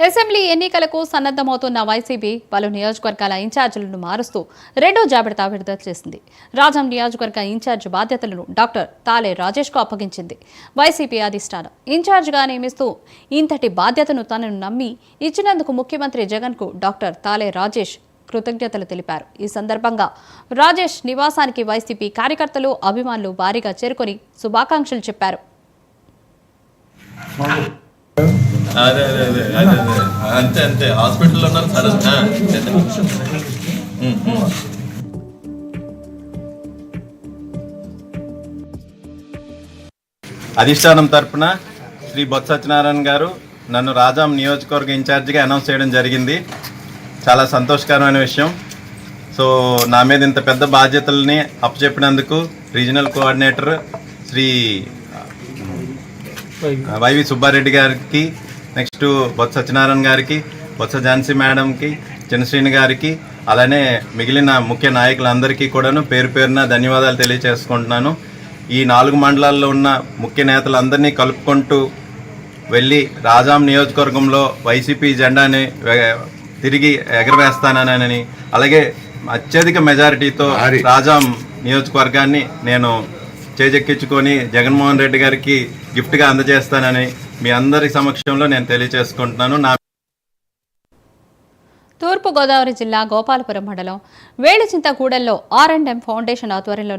Assembly ఎన్నికలకు సన్నద్ధమవుతున్న YCP పలు నియోజకవర్గాల ఇన్ఛార్జీలను మారుస్తూ రెండో జాబితా విడుదల చేసింది. రాజం నియోజకవర్గ ఇన్ఛార్జ్ బాధ్యతలను డాక్టర్ తాలే రాజేష్కు అప్పగించింది. వైసీపీ అధిష్టానం ఇన్ఛార్జ్గా నియమిస్తూ ఇంతటి బాధ్యతను తనను నమ్మి ఇచ్చినందుకు ముఖ్యమంత్రి జగన్కు డాక్టర్ తాలే రాజేష్ కృతజ్ఞతలు తెలిపారు. ఈ సందర్భంగా రాజేష్ నివాసానికి వైసీపీ కార్యకర్తలు, అభిమానులు భారీగా చేరుకొని శుభాకాంక్షలు చెప్పారు. అంతే అంతే హాస్పిటల్లో ఉన్నారు సార్. అధిష్టానం తరఫున శ్రీ బొత్స సత్యనారాయణ గారు నన్ను రాజాం నియోజకవర్గ ఇన్ఛార్జిగా అనౌన్స్ చేయడం జరిగింది. చాలా సంతోషకరమైన విషయం. సో నా మీద ఇంత పెద్ద బాధ్యతల్ని అప్పచెప్పినందుకు రీజనల్ కోఆర్డినేటర్ శ్రీ వైవి సుబ్బారెడ్డి గారికి, నెక్స్ట్ బొత్స సత్యనారాయణ గారికి, బొత్స ఝాన్సీ మేడంకి, చిన్నశ్రీని గారికి, అలానే మిగిలిన ముఖ్య నాయకులందరికీ కూడాను పేరు పేరున ధన్యవాదాలు తెలియజేసుకుంటున్నాను. ఈ 4 మండలాల్లో ఉన్న ముఖ్య నేతలందరినీ కలుపుకుంటూ వెళ్ళి రాజాం నియోజకవర్గంలో వైసీపీ జెండాని తిరిగి ఎగరవేస్తానని, అలాగే అత్యధిక మెజారిటీతో రాజాం నియోజకవర్గాన్ని నేను చేజెక్కించుకొని జగన్మోహన్ రెడ్డి గారికి గిఫ్ట్గా అందజేస్తానని మీ అందరి సమక్షంలో నేను తెలియజేసుకుంటున్నాను. తూర్పుగోదావరి జిల్లా గోపాలపురం మండలం వేళచింతగూడెంలో R&M ఫౌండేషన్ ఆధ్వర్యంలో